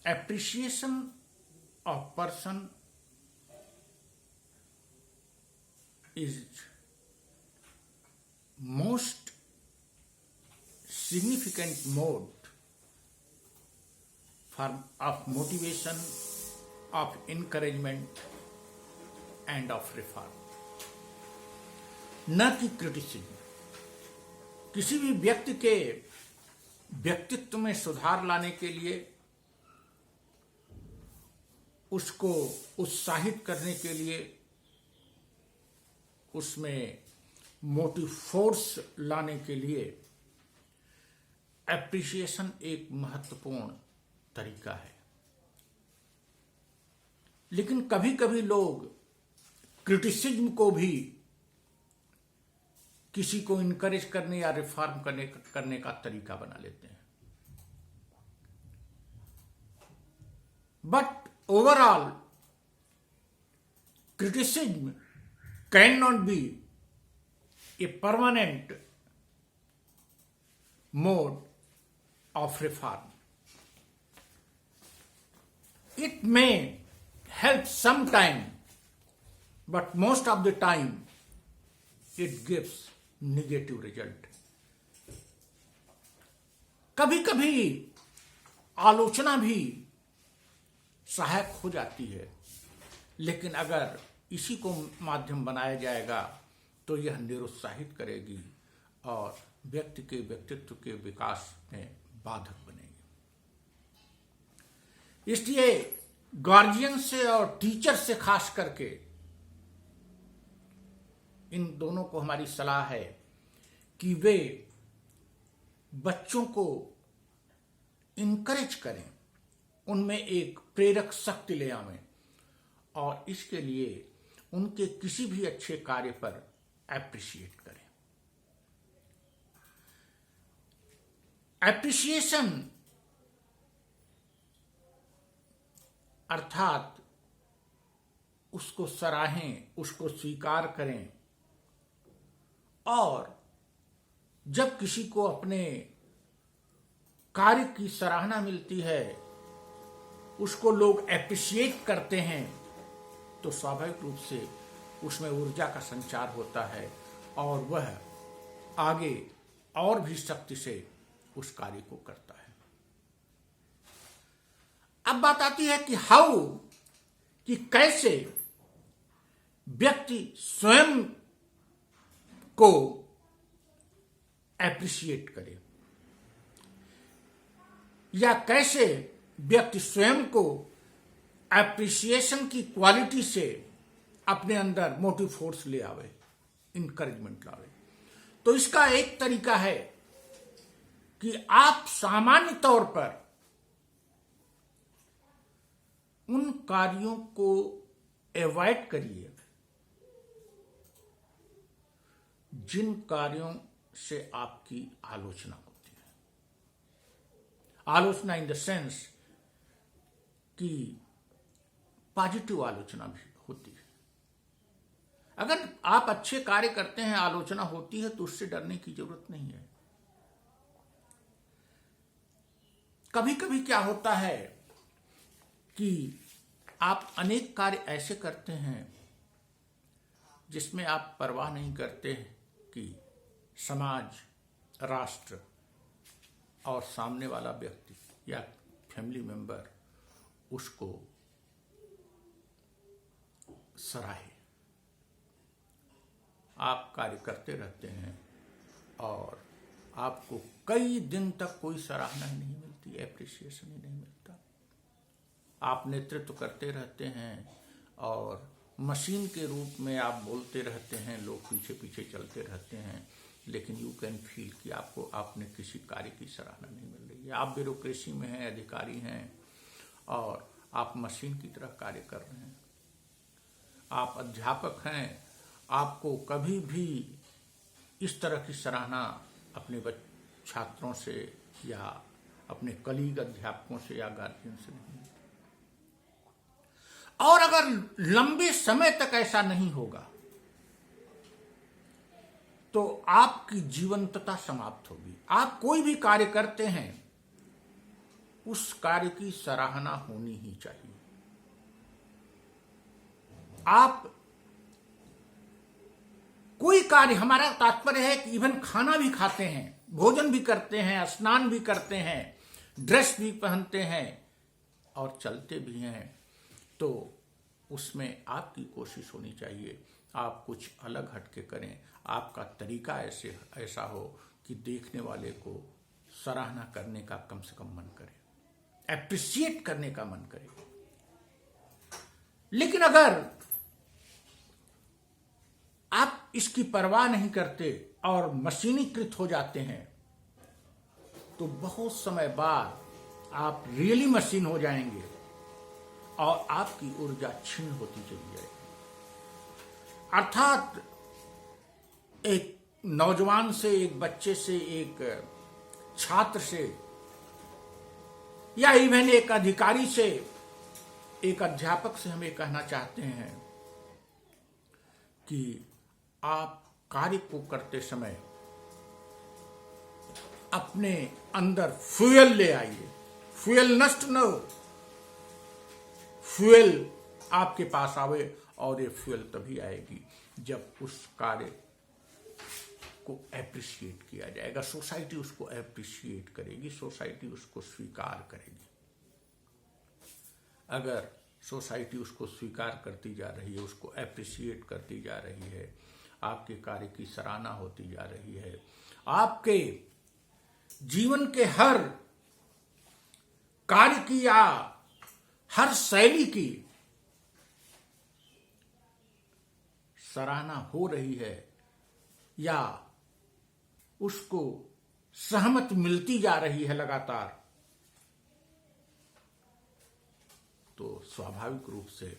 appreciation of person is most significant mode of motivation, of encouragement and of reform. न कि criticism. किसी भी व्यक्ति के व्यक्तित्व में सुधार लाने के लिए, उसको उत्साहित करने के लिए, उसमें मोटिव फोर्स लाने के लिए एप्रिसिएशन एक महत्वपूर्ण तरीका है। लेकिन कभी कभी लोग क्रिटिसिज्म को भी किसी को इनकरेज करने या रिफॉर्म करने का तरीका बना लेते हैं। But overall criticism cannot be a permanent mode of reform. It may help sometime, but most of the time it gives negative result. कभी कभी आलोचना भी सहायक हो जाती है, लेकिन अगर इसी को माध्यम बनाया जाएगा तो यह निरुत्साहित करेगी और व्यक्ति के व्यक्तित्व के विकास में बाधक बनेगी। इसलिए गार्जियन से और टीचर से खास करके इन दोनों को हमारी सलाह है कि वे बच्चों को इनकरेज करें, उनमें एक प्रेरक शक्ति ले आवें और इसके लिए उनके किसी भी अच्छे कार्य पर एप्रिशिएट करें। एप्रिसिएशन अर्थात उसको सराहें, उसको स्वीकार करें और जब किसी को अपने कार्य की सराहना मिलती है, उसको लोग एप्रिशिएट करते हैं, तो स्वाभाविक रूप से उसमें ऊर्जा का संचार होता है और वह आगे और भी शक्ति से उस कार्य को करता है। अब बात आती है कि हाउ, कि कैसे व्यक्ति स्वयं को एप्रिशिएट करे या कैसे व्यक्ति स्वयं को एप्रिसिएशन की क्वालिटी से अपने अंदर मोटिव फोर्स ले आवे, इनकरेजमेंट लावे। तो इसका एक तरीका है कि आप सामान्य तौर पर उन कार्यों को अवॉइड करिए जिन कार्यों से आपकी आलोचना होती है। आलोचना इन द सेंस कि पॉजिटिव आलोचना भी होती है। अगर आप अच्छे कार्य करते हैं, आलोचना होती है, तो उससे डरने की जरूरत नहीं है। कभी कभी क्या होता है कि आप अनेक कार्य ऐसे करते हैं जिसमें आप परवाह नहीं करते कि समाज, राष्ट्र और सामने वाला व्यक्ति या फैमिली मेंबर उसको सराहे। आप कार्य करते रहते हैं और आपको कई दिन तक कोई सराहना ही नहीं मिलती, एप्रिसिएशन ही नहीं मिलता। आप नेतृत्व करते रहते हैं और मशीन के रूप में आप बोलते रहते हैं, लोग पीछे पीछे चलते रहते हैं, लेकिन यू कैन फील कि आपने किसी कार्य की सराहना नहीं मिल रही है। आप ब्यूरोक्रेसी में हैं, अधिकारी हैं और आप मशीन की तरह कार्य कर रहे हैं। आप अध्यापक हैं, आपको कभी भी इस तरह की सराहना अपने छात्रों से या अपने कलीग अध्यापकों से या गार्जियन से नहीं। और अगर लंबे समय तक ऐसा नहीं होगा तो आपकी जीवंतता समाप्त होगी। आप कोई भी कार्य करते हैं उस कार्य की सराहना होनी ही चाहिए। आप कोई कार्य, हमारा तात्पर्य है कि इवन खाना भी खाते हैं, भोजन भी करते हैं, स्नान भी करते हैं, ड्रेस भी पहनते हैं और चलते भी हैं, तो उसमें आपकी कोशिश होनी चाहिए आप कुछ अलग हटके करें। आपका तरीका ऐसा हो कि देखने वाले को सराहना करने का कम से कम मन करे, एप्रिशिएट करने का मन करे। लेकिन अगर आप इसकी परवाह नहीं करते और मशीनीकृत हो जाते हैं, तो बहुत समय बाद आप रियली मशीन हो जाएंगे और आपकी ऊर्जा क्षीण होती चली जाएगी। अर्थात एक नौजवान से, एक बच्चे से, एक छात्र से, या इवन एक अधिकारी से, एक अध्यापक से हम ये कहना चाहते हैं कि आप कार्य को करते समय अपने अंदर फ्यूल ले आइए। फ्यूल नष्ट न हो, फ्यूल आपके पास आवे, और ये फ्यूल तभी आएगी जब उस कार्य को एप्रिशिएट किया जाएगा। सोसाइटी उसको एप्रिशिएट करेगी, सोसाइटी उसको स्वीकार करेगी। अगर सोसाइटी उसको स्वीकार करती जा रही है, उसको एप्रिशिएट करती जा रही है, आपके कार्य की सराहना होती जा रही है, आपके जीवन के हर कार्य की या हर शैली की सराहना हो रही है, या उसको सहमत मिलती जा रही है लगातार, तो स्वाभाविक रूप से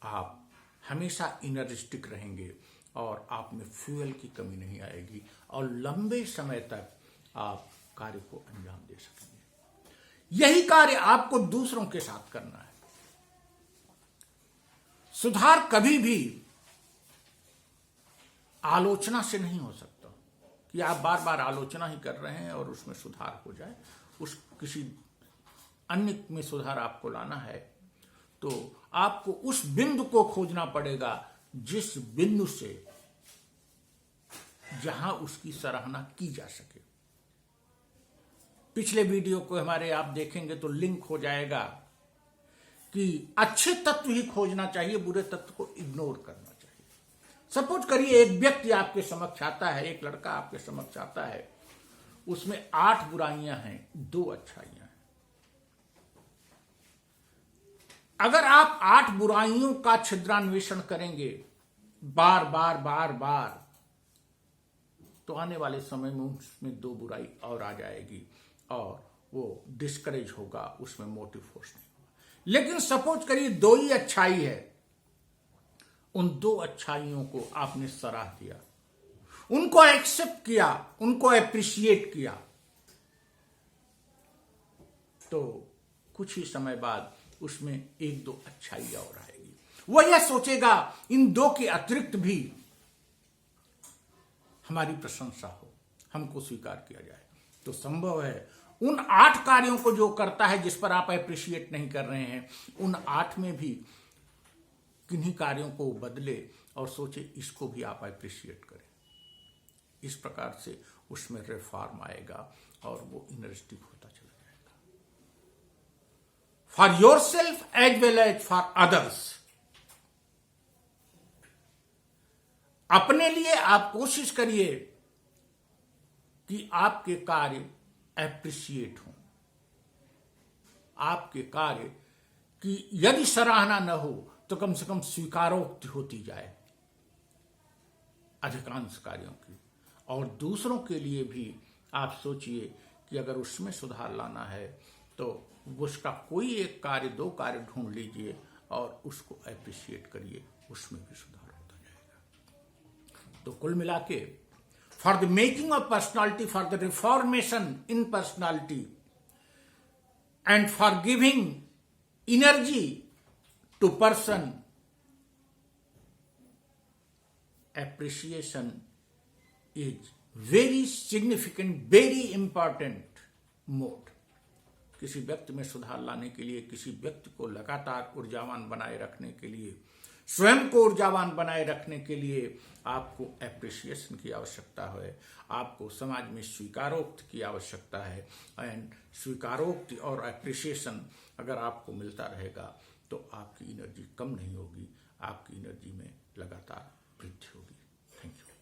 आप हमेशा इनर्जिस्टिक रहेंगे और आप में फ्यूल की कमी नहीं आएगी और लंबे समय तक आप कार्य को अंजाम दे सकेंगे। यही कार्य आपको दूसरों के साथ करना है। सुधार कभी भी आलोचना से नहीं हो सकता कि आप बार बार आलोचना ही कर रहे हैं और उसमें सुधार हो जाए। उस किसी अन्य में सुधार आपको लाना है तो आपको उस बिंदु को खोजना पड़ेगा जिस बिंदु से जहां उसकी सराहना की जा सके। पिछले वीडियो को हमारे आप देखेंगे तो लिंक हो जाएगा कि अच्छे तत्व ही खोजना चाहिए, बुरे तत्व को इग्नोर करना चाहिए। सपोज करिए एक व्यक्ति आपके समक्ष आता है, एक लड़का आपके समक्ष आता है, उसमें 8 बुराइयां हैं, 2 अच्छाइयां हैं। अगर आप 8 बुराइयों का छिद्रान्वेषण करेंगे बार बार बार बार, तो आने वाले समय में उसमें 2 बुराई और आ जाएगी और वो डिस्करेज होगा, उसमें मोटिव फोर्स नहीं होगा। लेकिन सपोज करिए 2 ही अच्छाई है, उन 2 अच्छाइयों को आपने सराह दिया, उनको एक्सेप्ट किया, उनको एप्रिशिएट किया, तो कुछ ही समय बाद उसमें 1-2 अच्छाई और आएगी। वो यह सोचेगा इन 2 के अतिरिक्त भी हमारी प्रशंसा हो, हमको स्वीकार किया जाए। तो संभव है उन 8 कार्यों को जो करता है जिस पर आप एप्रिशिएट नहीं कर रहे हैं, उन 8 में भी किन्हीं कार्यों को बदले और सोचे इसको भी आप एप्रिशिएट करें। इस प्रकार से उसमें रिफॉर्म आएगा और वो इनर्जिटिक होता चला जाएगा। For yourself as well as for others, अपने लिए आप कोशिश करिए कि आपके कार्य एप्रिशिएट हों, आपके कार्य की यदि सराहना न हो तो कम से कम स्वीकारोक्ति होती जाए अधिकांश कार्यों की। और दूसरों के लिए भी आप सोचिए कि अगर उसमें सुधार लाना है तो उसका कोई एक कार्य 2 कार्य ढूंढ लीजिए और उसको एप्रिशिएट करिए, उसमें भी सुधार होता जाएगा। तो कुल मिला के for the making of personality, for the reformation in personality and for giving energy to person, appreciation is very significant, very important mode. किसी व्यक्ति में सुधार लाने के लिए, किसी व्यक्ति को लगातार ऊर्जावान बनाए रखने के लिए, स्वयं को ऊर्जावान बनाए रखने के लिए आपको एप्रिसिएशन की आवश्यकता है, आपको समाज में स्वीकारोक्ति की आवश्यकता है। एंड स्वीकारोक्ति और एप्रिसिएशन अगर आपको मिलता रहेगा तो आपकी एनर्जी कम नहीं होगी, आपकी एनर्जी में लगातार वृद्धि होगी। Thank you.